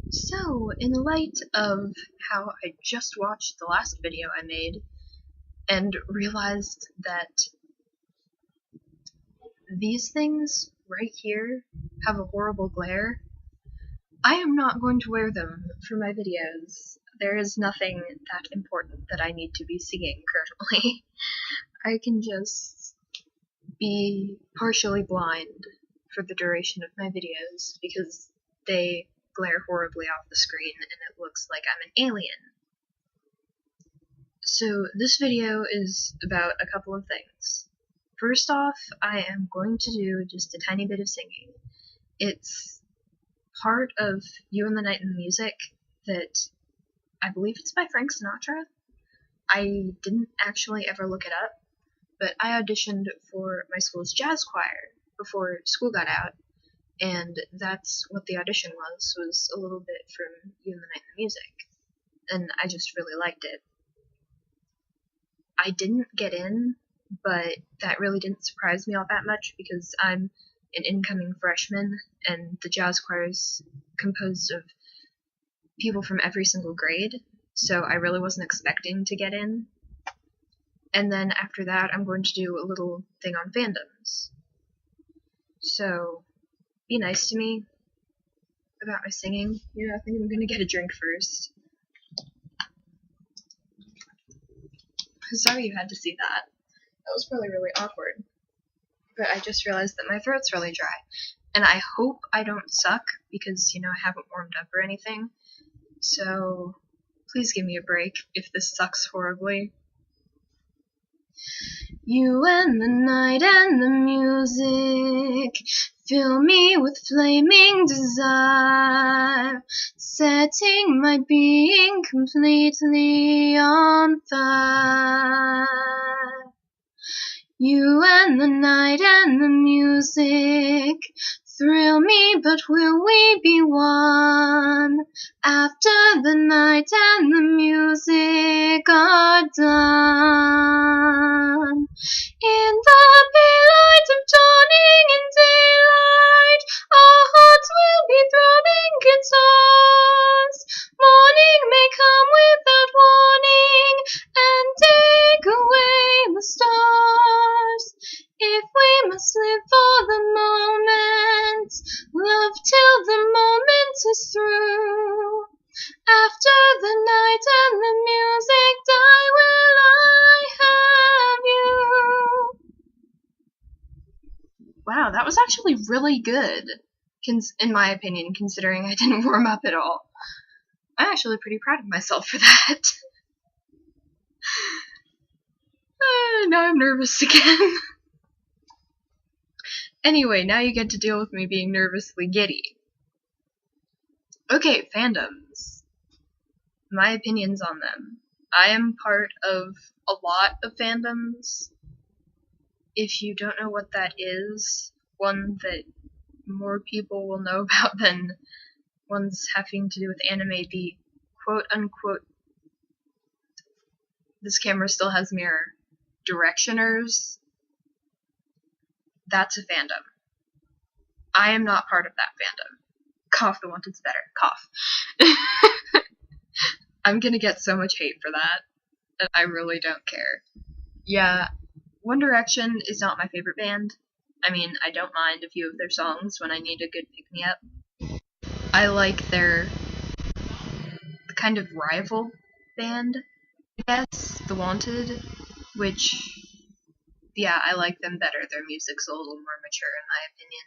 So, in light of how I just watched the last video I made and realized that these things right here have a horrible glare, I am not going to wear them for my videos. There is nothing that important that I need to be singing currently. I can just be partially blind for the duration of my videos because they glare horribly off the screen and it looks like I'm an alien. So this video is about a couple of things. First off, I am going to do just a tiny bit of singing. It's part of You and the Night and the Music that I believe it's by Frank Sinatra. I didn't actually ever look it up, but I auditioned for my school's jazz choir before school got out, and that's what the audition was a little bit from You and the Night and the Music, and I just really liked it. I didn't get in, but that really didn't surprise me all that much because I'm an incoming freshman, and the jazz choir is composed of people from every single grade, so I really wasn't expecting to get in. And then after that, I'm going to do a little thing on fandoms. So, be nice to me about my singing. I think I'm gonna get a drink first. Sorry you had to see that. That was probably really awkward. But I just realized that my throat's really dry. And I hope I don't suck because, I haven't warmed up or anything. So, please give me a break if this sucks horribly. You and the night and the music fill me with flaming desire, setting my being completely on fire. You and the night and the music thrill me, but will we be one after the night and the music are done? In the daylight of dawning and daylight, our hearts will be throbbing guitars. Morning may come without warning and take away the stars. If we must live for the moment, love till the moment is through. After the night and the music die, will I have you? Wow, that was actually really good, in my opinion, considering I didn't warm up at all. I'm actually pretty proud of myself for that. Now I'm nervous again. Anyway, now you get to deal with me being nervously giddy. Okay, fandoms. My opinions on them. I am part of a lot of fandoms. If you don't know what that is, one that more people will know about than ones having to do with anime, the quote-unquote, this camera still has mirror, directioners, that's a fandom. I am not part of that fandom. Cough, the Wanted's better. Cough. I'm gonna get so much hate for that, and I really don't care. Yeah, One Direction is not my favorite band. I mean, I don't mind a few of their songs when I need a good pick-me-up. I like their kind of rival band, I guess, The Wanted, which, yeah, I like them better. Their music's a little more mature in my opinion,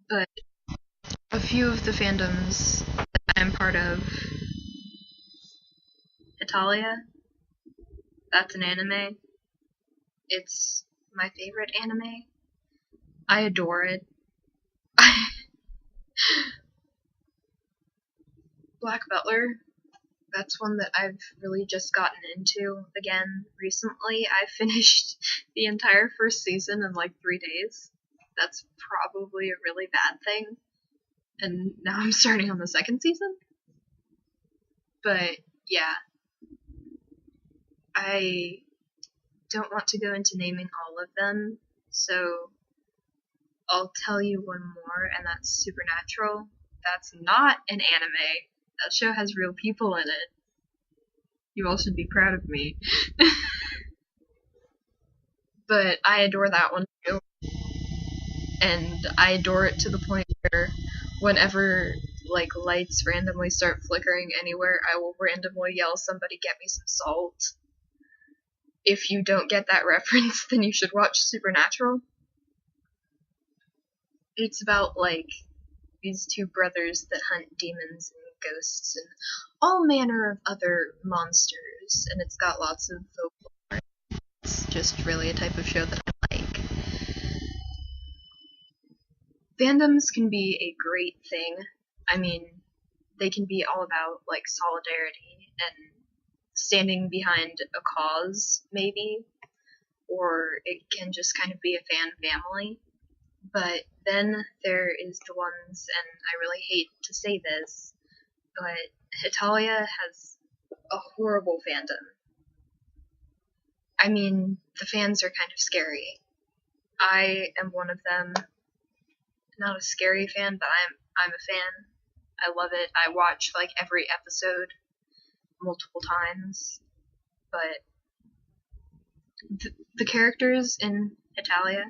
but a few of the fandoms that I'm part of, Italia, that's an anime. It's my favorite anime. I adore it. Black Butler, that's one that I've really just gotten into again recently. I finished the entire first season in like 3 days. That's probably a really bad thing. And now I'm starting on the second season. But yeah, I don't want to go into naming all of them, so I'll tell you one more, and that's Supernatural. That's not an anime. That show has real people in it. You all should be proud of me. But I adore that one too. And I adore it to the point where whenever like lights randomly start flickering anywhere, I will randomly yell, "Somebody get me some salt." If you don't get that reference, then you should watch Supernatural. It's about like these two brothers that hunt demons and ghosts and all manner of other monsters, and it's got lots of folklore. It's just really a type of show that I like. Fandoms can be a great thing. I mean, they can be all about like solidarity and standing behind a cause, maybe, or it can just kind of be a fan family. But then there is the ones, and I really hate to say this, but Italia has a horrible fandom. I mean, the fans are kind of scary. I am one of them. Not a scary fan, but I'm a fan. I love it. I watch like every episode multiple times. But the characters in Italia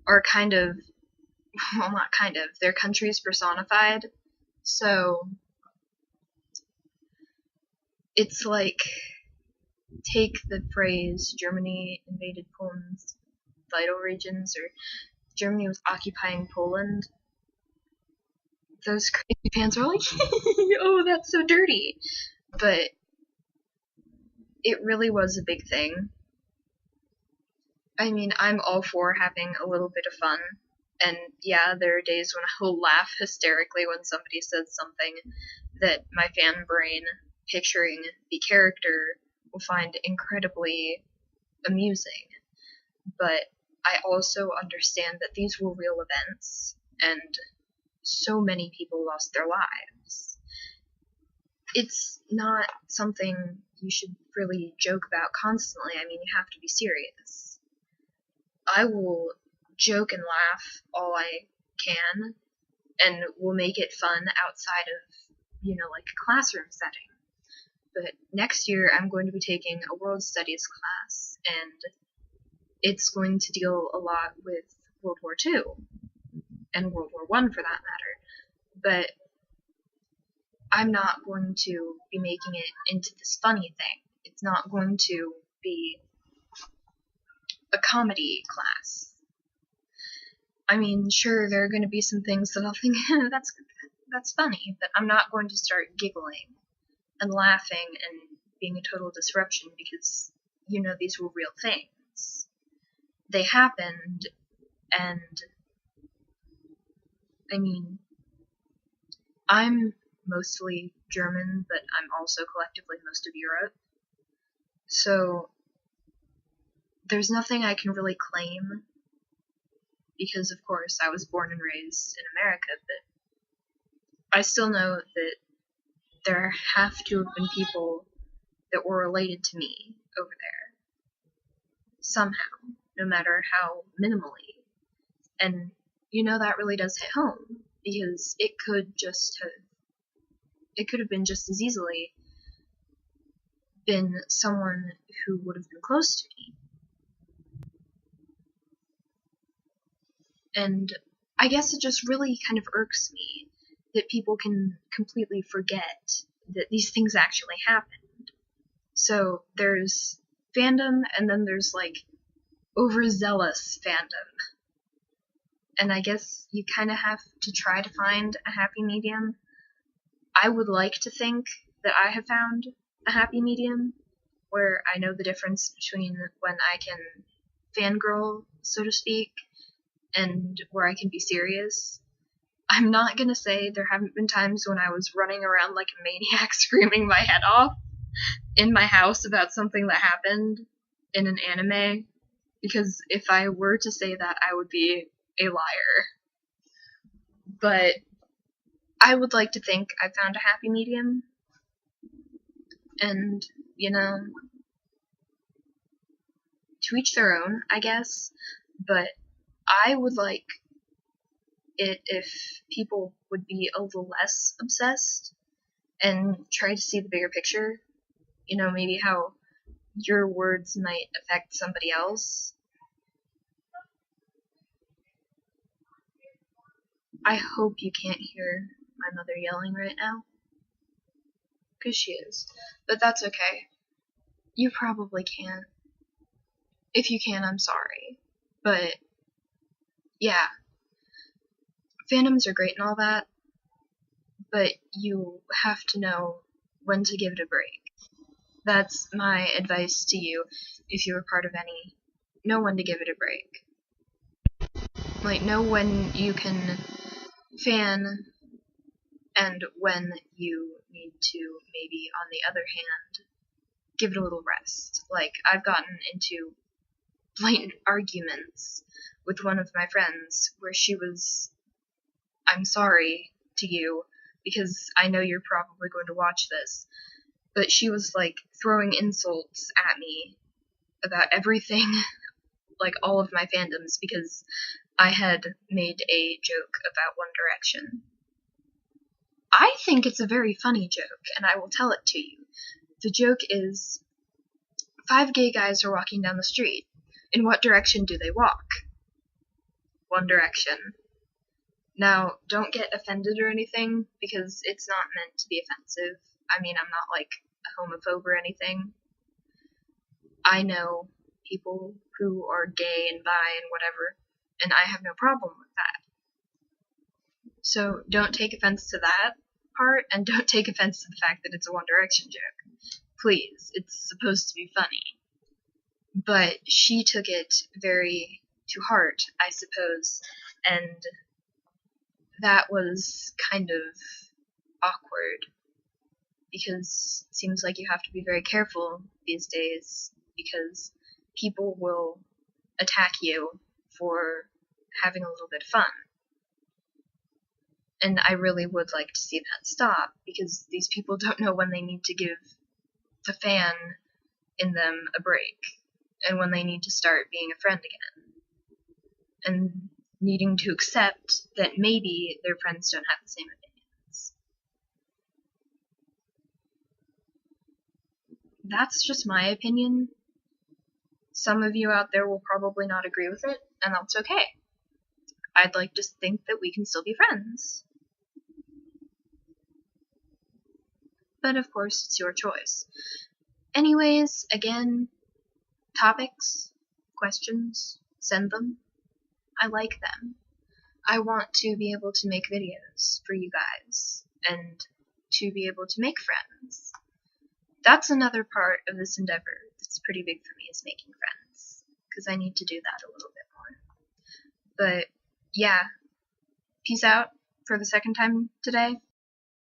are kind of, well, not kind of, their countries personified. So it's like, take the phrase Germany invaded Poland's vital regions, or Germany was occupying Poland. Those crazy fans are like, oh, that's so dirty. But it really was a big thing. I mean, I'm all for having a little bit of fun. And yeah, there are days when I will laugh hysterically when somebody says something that my fan brain, picturing the character, will find incredibly amusing. But I also understand that these were real events, and so many people lost their lives. It's not something you should really joke about constantly. I mean, you have to be serious. I will joke and laugh all I can, and will make it fun outside of, like a classroom setting. But next year I'm going to be taking a world studies class, and it's going to deal a lot with World War II, and World War I for that matter. But I'm not going to be making it into this funny thing. It's not going to be a comedy class. I mean, sure, there are going to be some things that I'll think, that's funny, but I'm not going to start giggling and laughing and being a total disruption because, these were real things. They happened, and I mean, I'm mostly German, but I'm also collectively most of Europe. So there's nothing I can really claim because, of course, I was born and raised in America, but I still know that there have to have been people that were related to me over there somehow, no matter how minimally. And that really does hit home because it could have been just as easily been someone who would have been close to me. And I guess it just really kind of irks me that people can completely forget that these things actually happened. So there's fandom, and then there's like overzealous fandom. And I guess you kind of have to try to find a happy medium. I would like to think that I have found a happy medium where I know the difference between when I can fangirl, so to speak, and where I can be serious. I'm not gonna say there haven't been times when I was running around like a maniac screaming my head off in my house about something that happened in an anime, because if I were to say that, I would be a liar. But I would like to think I found a happy medium, and, to each their own, I guess, but I would like it if people would be a little less obsessed and try to see the bigger picture. You know, maybe how your words might affect somebody else. I hope you can't hear my mother yelling right now, because she is. But that's okay. You probably can't. If you can, I'm sorry. But, yeah. Fandoms are great and all that, but you have to know when to give it a break. That's my advice to you if you were part of any. Know when to give it a break. Like, know when you can fan and when you need to, maybe, on the other hand, give it a little rest. Like, I've gotten into blatant arguments with one of my friends where she was, I'm sorry to you, because I know you're probably going to watch this, but she was, like, throwing insults at me about everything, like, all of my fandoms, because I had made a joke about One Direction. I think it's a very funny joke, and I will tell it to you. The joke is, 5 gay guys are walking down the street. In what direction do they walk? One direction. Now, don't get offended or anything, because it's not meant to be offensive. I mean, I'm not, like, a homophobe or anything. I know people who are gay and bi and whatever, and I have no problem with that. So don't take offense to that part, and don't take offense to the fact that it's a One Direction joke. Please, it's supposed to be funny. But she took it very to heart, I suppose, and that was kind of awkward, because it seems like you have to be very careful these days, because people will attack you for having a little bit of fun. And I really would like to see that stop, because these people don't know when they need to give the fan in them a break, and when they need to start being a friend again, and needing to accept that maybe their friends don't have the same opinions. That's just my opinion. Some of you out there will probably not agree with it, and that's okay. I'd like to think that we can still be friends. But of course, it's your choice. Anyways, again, topics, questions, send them. I like them. I want to be able to make videos for you guys, and to be able to make friends. That's another part of this endeavor that's pretty big for me, is making friends, because I need to do that a little bit more. But, yeah, peace out for the second time today.